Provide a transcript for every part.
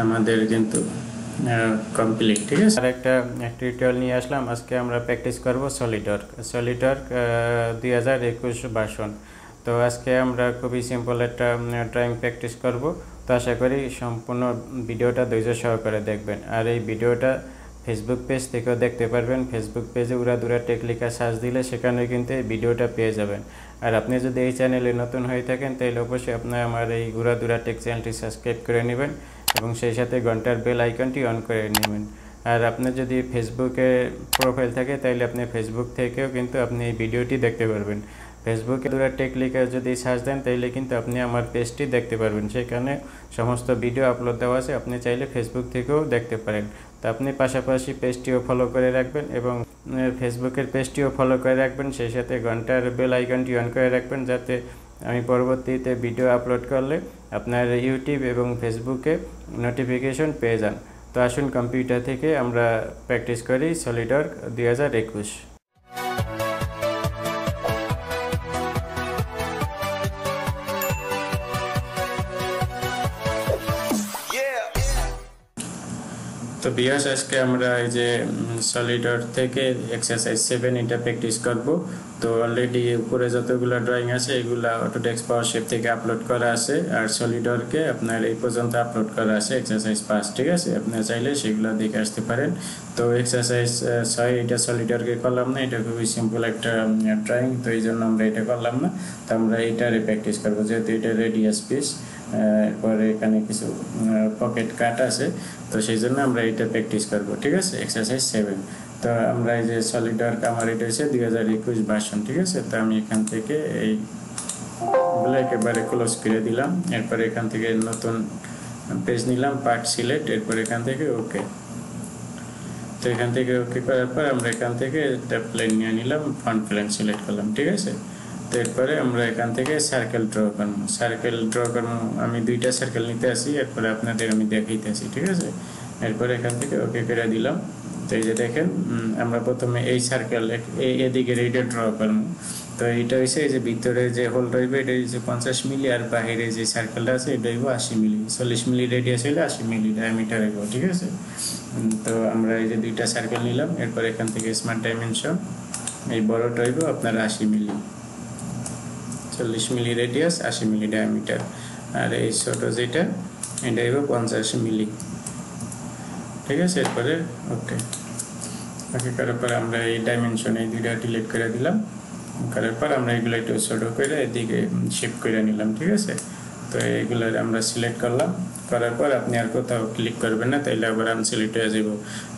আমাদের কিন্তু কমপ্লিট। ঠিক আছে, আর একটা টিউটোরিয়াল নিয়ে আসলাম। আজকে আমরা প্র্যাকটিস করব সলিডওয়ার্ক 2021 ভার্সন। তো আজকে আমরা খুবই সিম্পল একটা ড্রয়িং প্র্যাকটিস করব। তো আশা করি সম্পূর্ণ ভিডিওটা ধৈর্য সহকারে দেখবেন। আর এই ভিডিওটা ফেসবুক পেজ থেকেও দেখতে পারবেন। ফেসবুক পেজে উড়া ধুরা টেক লিখে সার্চ দিলে সেখানে কিন্তু এই ভিডিওটা পেয়ে যাবেন। আর আপনি যদি এই চ্যানেলে নতুন হয়ে থাকেন তাহলে অবশ্যই আপনি আমার এই উড়া ধুরা টেক চ্যানেলটি সাবস্ক্রাইব করে নেবেন এবং সেই সাথে ঘন্টার বেল আইকনটি অন করে নেবেন। আর আপনার যদি ফেসবুকে প্রোফাইল থাকে তাহলে আপনি ফেসবুক থেকেও কিন্তু আপনি এই ভিডিওটি দেখতে পারবেন। ফেসবুকে ধরে টেক লিখে যদি সার্চ দেন তাহলে কিন্তু আপনি আমার পেজটি দেখতে পারবেন। সেখানে সমস্ত ভিডিও আপলোড দেওয়া আছে, আপনি চাইলে ফেসবুক থেকেও দেখতে পারেন। তো আপনি পাশাপাশি পেজটিও ফলো করে রাখবেন এবং ফেসবুকের পেজটিও ফলো করে রাখবেন, সেই সাথে ঘন্টার বেল আইকনটি অন করে রাখবেন, যাতে আমি পরবর্তীতে ভিডিও আপলোড করলে আপনার ইউটিউব এবং ফেসবুকে নোটিফিকেশন পেয়ে যান। তো আসুন কম্পিউটার থেকে আমরা প্র্যাকটিস করি সলিডওয়ার্ক 2021। তো বিয়াস, আজকে আমরা এই যে সলিডওয়ার্ক থেকে এক্সারসাইজ 7 এটা প্র্যাকটিস করব। তো অলরেডি উপরে যতগুলো ড্রয়িং আছে এগুলা অটোডেস্ক পাওয়ারশেপ থেকে আপলোড করা আছে, আর সলিডওয়ার্কে আপনার এই পর্যন্ত আপলোড করা আছে এক্সারসাইজ 5। ঠিক আছে, আপনারা চাইলে সেগুলো দেখে আসতে পারেন। তো এক্সারসাইজ 6 এটা সলিডওয়ার্কে করলাম না, এটা খুবই সিম্পল একটা ড্রয়িং, তো এই জন্য আমরা এটা করলাম না। তো আমরা এটারে প্র্যাকটিস করবো, যেহেতু এটা রেডিয়াস পিস, এরপরে এখানে কিছু পকেট কাট আছে, তো সেই জন্য আমরা এটা প্র্যাকটিস করব। ঠিক আছে, এক্সারসাইজ 7। তো আমরা এই যে সলিডওয়ার্ক আমার এটা হচ্ছে 2021 ভার্সন। ঠিক আছে, তো আমি এখান থেকে এইগুলো একেবারে ক্লোজ করে দিলাম। এরপর এখান থেকে নতুন পেজ নিলাম, পার্ট সিলেক্ট, এরপর এখান থেকে ওকে। তো এখান থেকে ওকে করার পর আমরা এখান থেকে একটা প্লেন নিয়ে নিলাম, ফ্রন্ট প্লেন সিলেক্ট করলাম। ঠিক আছে, তো এরপরে আমরা এখান থেকে সার্কেল ড্র করবো। আমি 2টা সার্কেল নিতে আসি, এরপরে আপনাদের আমি দেখাইতেছি। ঠিক আছে, এরপরে এখান থেকে ওকে করে দিলাম। তো এই যে দেখেন, আমরা প্রথমে এই সার্কেল এদিকে এইটা ড্র করবো। তো এইটা হচ্ছে এই যে ভিতরে যে হোল রইবে এটা হচ্ছে 50 মিলি, আর বাহিরে যে সার্কেলটা আছে এটা হইব 80 মিলি। 40 মিলি রেডিয়াস হইলে 80 মিলি ডায়ামিটার হইব। ঠিক আছে, তো আমরা এই যে 2টা সার্কেল নিলাম। এরপর এখান থেকে স্মার্ট ডাইমেনশন, এই বড়টা হইব আপনার 80 মিলি, 40 মিলি রেডিয়াস, 80 মিলি ডায়ামিটার। আর এই ছোট যেটা এটা হইব 50 মিলি। ঠিক আছে, এরপরে ওকে করার পর আমরা এই ডাইমেনশন এই 2টা ডিলিট করে দিলাম। করার পর আমরা এগুলো একটু ছোট করে এদিকে শিফট করে নিলাম। ঠিক আছে, তো এইগুলো আমরা সিলেক্ট করলাম। করার পর আপনি আর কোথাও ক্লিক করবেন না, তাইলে আবার আনসিলেক্ট হয়ে যাব।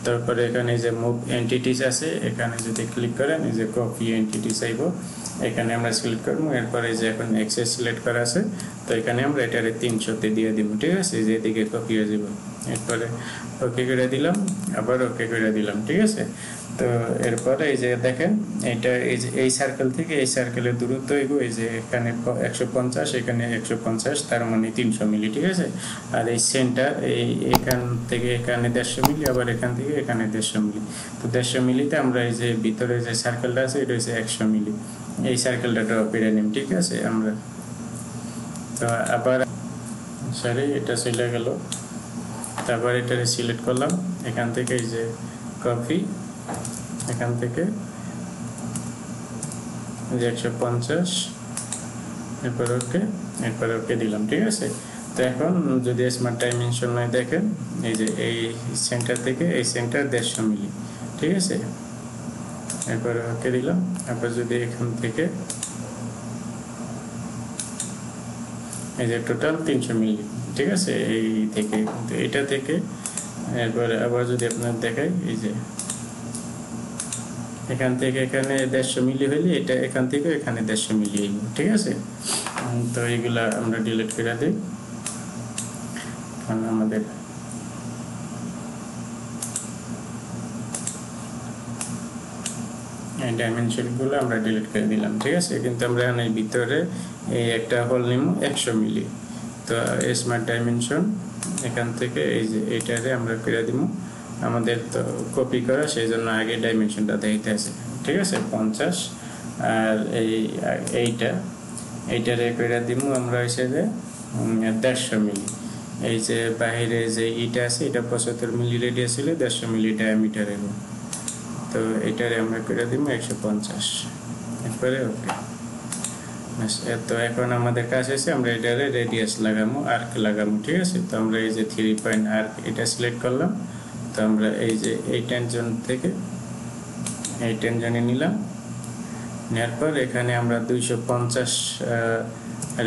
তারপরে এখানে যে মুভ এন্টিটিস আছে, এখানে যদি ক্লিক করেন এই যে কপি এন্টিটিস আইব, এখানে আমরা সিলেক্ট করবো। এরপরে যে এখন এক্সেস সিলেক্ট করা আছে, তো এখানে আমরা এটারে 300-তে দিয়ে দিব। ঠিক আছে, যে এদিকে কপি হয়ে যাব। এরপরে ওকে করে দিলাম, আবার ওকে করে দিলাম। ঠিক আছে, তো এরপরে এই যে দেখেন এটা এই যে এই সার্কেল থেকে এই সার্কেলের দূরত্ব এগো এই যে এখানে 150, এখানে 150, তার মানে 300 মিলি। ঠিক আছে, আর এই সেন্টার এখান থেকে এখানে 150 মিলি, আবার এখান থেকে এখানে 150 মিলি। তো 150 মিলিতে আমরা এই যে ভিতরে যে সার্কেলটা আছে এটা হচ্ছে 100 মিলি, এই সার্কেলটা ড্র করে নিম। ঠিক আছে, আমরা তো আবার সরি এটা চলে গেল। তারপর এটা সিলেক্ট করলাম, এখান থেকে এই যে কপি, এখান থেকে 150, এরপর ওকে দিলাম। ঠিক আছে, তো এখন যদি স্মার্ট ডাইমেনশন নয় দেখেন এই যে এই সেন্টার থেকে এই সেন্টার 150 মিলি। ঠিক আছে, এরপর ওকে দিলাম। তারপর যদি এখান থেকে এই যে টোটাল 300 মিলি। ঠিক আছে, এই থেকে এটা থেকে এরপরে আবার যদি আপনার দেখাই এই যে এখান থেকে এখানে 150 মিলি হইলে এটা এখান থেকে এখানে 150 মিলি হইল। ঠিক আছে, তো এইগুলা আমরা ডিলিট করে দিই। কারণ আমাদের এই ডাইমেনশনগুলো আমরা ডিলিট করে দিলাম। ঠিক আছে, কিন্তু আমরা এই ভিতরে এই একটা হোল নিব 100 মিলি। তো স্মার্ট ডাইমেনশন এখান থেকে এই যে এইটারে আমরা করে দিব। আমাদের তো কপি করা, সেই জন্য আগে ডাইমেনশনটা দেখতে আছে। ঠিক আছে, 50, আর এইটারে করে দিব আমরা হচ্ছে যে 150 মিলি। এই যে বাইরে যে ইটা আছে এটা 75 মিলি রেডিয়াস হলে 150 মিলি ডায়ামিটার হবে। তো এটারে আমরা করে দিব 150, এরপরে ওকে। তো এখন আমাদের কাজ আছে আমরা এটারে রেডিয়াস লাগাবো, আর্ক লাগাবো, ঠিক আছে। তো আমরা এই যে 3 পয়েন্ট আর্ক এটা সিলেক্ট করলাম। তো আমরা এই যে এই টেনশন থেকে এই টেনশনে নিলাম, নেওয়ার পর এখানে আমরা 250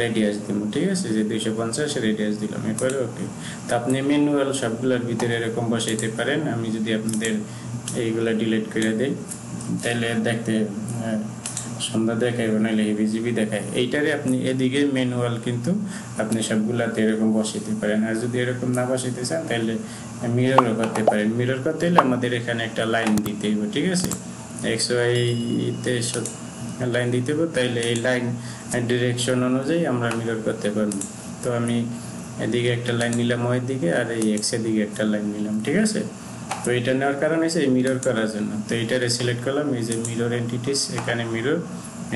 রেডিয়াস দিব, ঠিক আছে, যে 250 রেডিয়াস দিলাম, এরপরে ওকে। তো আপনি ম্যানুয়াল সবগুলোর ভিতরে এরকম বসাইতে পারেন। আমি যদি আপনাদের এইগুলা ডিলিট করে দেই তাহলে দেখতে সুন্দর দেখাইব, নাহলে হেভিজিবি দেখায়। এইটারে আপনি এদিকে ম্যানুয়াল কিন্তু আপনি সবগুলাতে এরকম বসাইতে পারেন। আর যদি এরকম না বসাইতে চান তাহলে মিররও করতে পারেন। মিরর করতে হলে আমাদের এখানে একটা লাইন দিতে হবে, ঠিক আছে, XY তে লাইন দিতে হবে, তাইলে এই লাইন ডিরেকশন অনুযায়ী আমরা মিরর করতে পারবো। তো আমি এদিকে একটা লাইন নিলাম ওই দিকে, আর এই X এর দিকে একটা লাইন নিলাম, ঠিক আছে। তো এটা নেওয়ার কারণ হচ্ছে এই মিরর করার জন্য। তো এইটারে সিলেক্ট করলাম, এই যে মিরর এন্টিটিস, এখানে মিরর,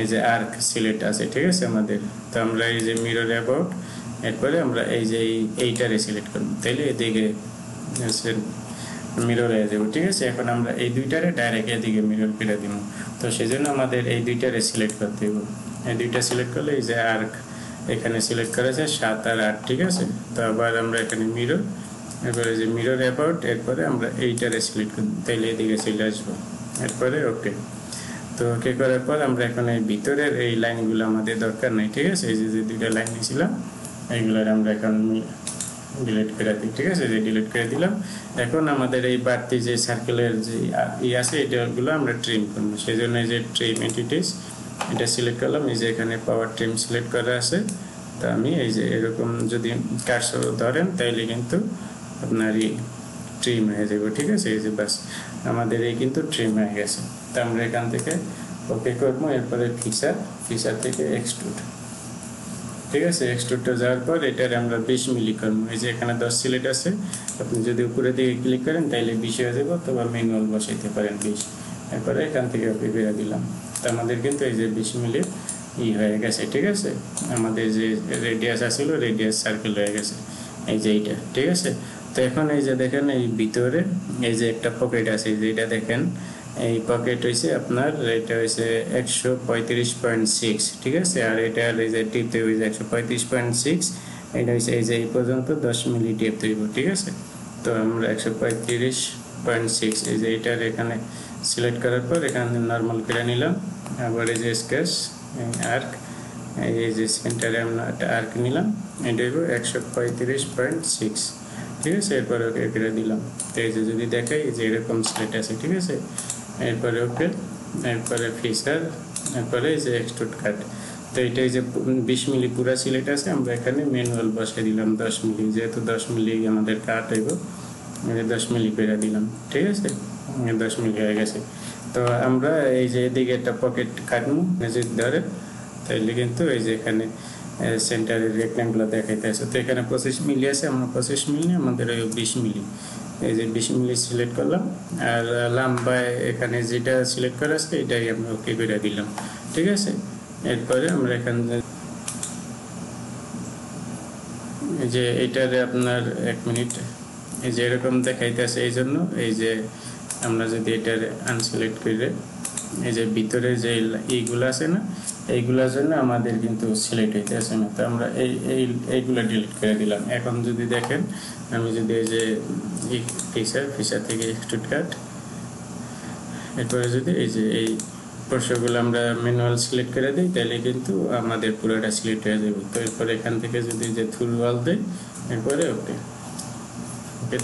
এই যে আর্ক সিলেক্ট আছে, ঠিক আছে আমাদের। তো আমরা এই যে মিরর অ্যাবাউট, এরপরে আমরা এই যে এইটারে সিলেক্ট করব, তাইলে এদিকে মিরর হয়ে যাবে, ঠিক আছে। এখন আমরা এই দুইটারে ডাইরেক্ট এদিকে মিরর করে দিব। তো সেজন্য আমাদের এই দুইটারে সিলেক্ট করতে হবে। এই দুইটা সিলেক্ট করলে এই যে আর্ক এখানে সিলেক্ট করেছে 7 আর 8, ঠিক আছে। তো আবার আমরা এখানে মিরর, এরপরে যে মিরর অ্যাবাউট, এরপরে আমরা এইটারে সিলেক্ট করব, তাইলে এদিকে চলে আসবো, এরপরে ওকে। তো ওকে করার পর আমরা এখন এই ভিতরের এই লাইনগুলো আমাদের দরকার নাই, ঠিক আছে। এই যে দুইটা লাইন নিয়েছিলাম এইগুলোর আমরা এখন ডিলিট করে দিই, ঠিক আছে, যে ডিলিট করে দিলাম। এখন আমাদের এই বাড়তি যে সার্কেলের যে আছে এটাগুলো আমরা ট্রিম করবো। সেই জন্য এই যে ট্রিম এন্টিটিস এটা সিলেক্ট করলাম, এই যে এখানে পাওয়ার ট্রিম সিলেক্ট করা আছে। তো আমি এই যে এরকম যদি কার্সর ধরেন তাইলে কিন্তু আপনার এই ট্রিম হয়ে যাবে, ঠিক আছে। এই যে বাস আমাদের এই কিন্তু ট্রিম হয়ে গেছে। তো আমরা এখান থেকে ওকে করবো, এরপরে ফিচার থেকে এক্সট্রুড, ঠিক আছে। এক্সট্রুডটা যাওয়ার পর এটার আমরা 20 মিলি করবো। এই যে এখানে 10 সিলেক্ট আছে, আপনি যদি উপরে দিকে ক্লিক করেন তাইলে 20 হয়ে যাবে, অথবা ম্যানুয়াল বসাইতে পারেন 20। এরপরে এখান থেকে ওকে করে দিলাম। তো আমাদের কিন্তু এই যে 20 মিলি হয়ে গেছে, ঠিক আছে। আমাদের যে রেডিয়াস আসছিল রেডিয়াস সার্কেল হয়ে গেছে, এই যে এইটা, ঠিক আছে। তো এখন এই যে দেখেন এই ভিতরে এই যে একটা পকেট আছে, এই যে এটা দেখেন এই পকেট হইছে আপনার, এটা হইছে 135.6, ঠিক আছে। আর এটা এই যে টিপতে হইছে 135.6, এটা হইছে এই যে এই পর্যন্ত 10 মিলি টিপ হইব, ঠিক আছে। তো আমরা 135.6 এই যে এটার এখানে সিলেক্ট করার পর এখানে নরমাল করে নিলাম। আবার এই যে স্কেচ আর্ক, এই যে সেন্টারে আমরা একটা আর্ক নিলাম, এটা হইব 135.6, ঠিক আছে। এরপরে ওকে করে দিলাম। তো এই যে যদি দেখাই এই যে এরকম সিলেক্ট আছে, ঠিক আছে। এরপরে ওকে, এরপরে ফিচার, এরপরে এই যে এক্সট্রুড কাট। তো এটা এই যে 20 মিলি পুরা সিলেক্ট আছে, আমরা এখানে ম্যানুয়াল বসাই দিলাম 10 মিলি, যেহেতু 10 মিলি আমাদের কাট হইব, 10 মিলি করে দিলাম, ঠিক আছে। 10 মিলি হয়ে গেছে। তো আমরা এই যে এদিকে একটা পকেট কাটবো যদি ধরে, তাইলে কিন্তু এই যে এখানে সেন্টারের রেক্ট্যাঙ্গুলার দেখাইতে আছে। তো এখানে 25 মিলি আছে, আমরা 25 মিলি, আমাদের 20 মিলি, এই যে 20 মিলি সিলেক্ট করলাম। আর লম্বায় এখানে যেটা সিলেক্ট করা আছে এটাই আমরা ওকে করে দিলাম, ঠিক আছে। এরপরে আমরা এখানে এই যে এইটারে আপনার 1 মিনিট এই যে এরকম দেখাইতে আছে, এই জন্য এই যে আমরা যদি এটার আনসিলেক্ট করে এই যে ভিতরে যে এইগুলো আছে না, এইগুলোর জন্য আমাদের কিন্তু সিলেক্ট হইতে আসে না। তো আমরা এইগুলো ডিলিট করে দিলাম। এখন যদি দেখেন আমি যদি এই যে ফিচার থেকে এক্সট্রুড কাট, এরপরে যদি এই যে এই পোর্শনগুলো আমরা ম্যানুয়াল সিলেক্ট করে দিই তাহলে কিন্তু আমাদের পুরোটা সিলেক্ট হয়ে যাবে। তো এরপরে এখান থেকে যদি যে থ্রু ওয়াল দেই, এরপরে ওকে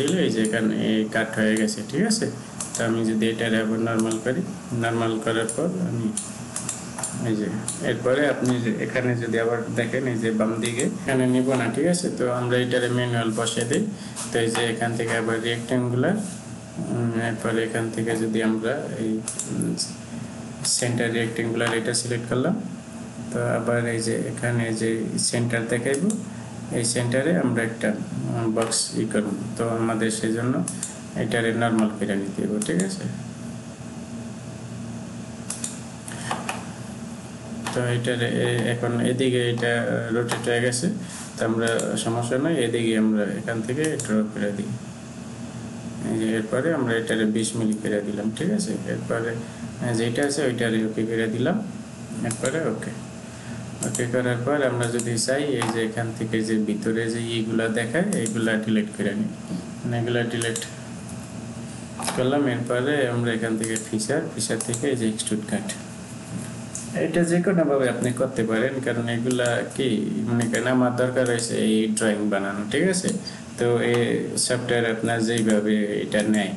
দিলে এই যে এখানে কাট হয়ে গেছে, ঠিক আছে। তো আমি যদি এটা আবার নর্মাল করি, নর্মাল করার পর আমি এই যে এরপরে আপনি এখানে যদি আবার দেখেন এই যে বাম দিকে এখানে নিব না, ঠিক আছে। তো আমরা এটারে ম্যানুয়াল বসিয়ে দিই। তো এই যে এখান থেকে আবার রেক্ট্যাঙ্গুলার, এরপরে এখান থেকে যদি আমরা এই সেন্টার রেক্ট্যাঙ্গুলার এটা সিলেক্ট করলাম, তো আবার এই যে এখানে যে সেন্টার দেখাইব, এই সেন্টারে আমরা একটা বক্স করব। তো আমাদের সেজন্য এটারে নর্মাল করে নিতে হবে, ঠিক আছে। তো তো এটার এখন এদিকে এটা রোটেট হয়ে গেছে, তো আমরা সমস্যা নয়, এদিকে আমরা এখান থেকে ড্র করে দিই। এরপরে আমরা এটারে 20 মিলি করে দিলাম, ঠিক আছে। এরপরে যেটা আছে ওইটারে ওকে করে দিলাম, এরপরে ওকে করার পর আমরা যদি চাই এই যে এখান থেকে যে ভিতরে যে এইগুলা দেখায় এইগুলা ডিলিট করে নিই, এগুলা ডিলিট করলাম। এরপরে আমরা এখান থেকে ফিচার থেকে এই যে এক্সট্রুড কাট, এটা যে কোনোভাবে আপনি করতে পারেন, কারণ এগুলা কি মনে করেন আমার দরকার হয়েছে এই ড্রয়িং বানানো, ঠিক আছে। তো এই সফটওয়্যার আপনার যেইভাবে এটা নেয়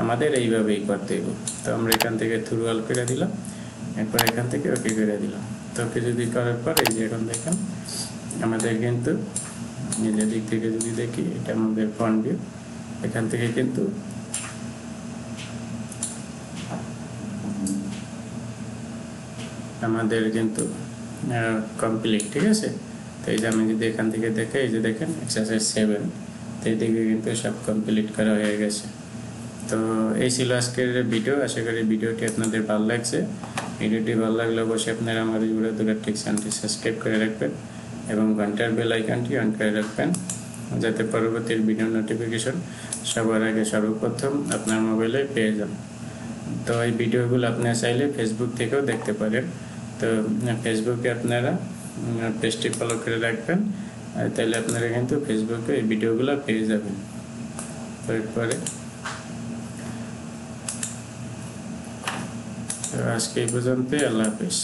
আমাদের এইভাবেই করতে হবে। তো আমরা এখান থেকে থ্রু অল করে দিলাম, এরপর এখান থেকে ওকে করে দিলাম। তো ওকে যদি করার পর এই যে এখন দেখেন আমাদের কিন্তু নিজের দিক থেকে যদি দেখি এটা আমাদের ফ্রন্ট ভিউ, এখান থেকে কিন্তু আমাদের কিন্তু কমপ্লিট, ঠিক আছে। তো এই যে আমি যদি এখান থেকে দেখে এই যে দেখেন এক্সারসাইজ 7, তো এইদিকে কিন্তু সব কমপ্লিট করা হয়ে গেছে। তো এই ছিল আজকের ভিডিও, আশা করি ভিডিওটি আপনাদের ভালো লাগছে। ভিডিওটি ভালো লাগলে অবশ্যই আপনারা আমার উড়া ধুরা টেক চ্যানেলটি সাবস্ক্রাইব করে রাখবেন এবং ঘন্টার বেল আইকনটি অন করে রাখবেন, যাতে পরবর্তী ভিডিও নোটিফিকেশন সবার আগে সর্বপ্রথম আপনার মোবাইলে পেয়ে যান। তো এই ভিডিওগুলো আপনারা চাইলে ফেসবুক থেকেও দেখতে পারেন। তো ফেসবুকে আপনারা পেজটি ফলো করে রাখবেন, তাহলে আপনারা কিন্তু ফেসবুকে এই ভিডিওগুলো পেয়ে যাবেন। তো এরপরে আজকে এই পর্যন্ত, আল্লাহ হাফেজ।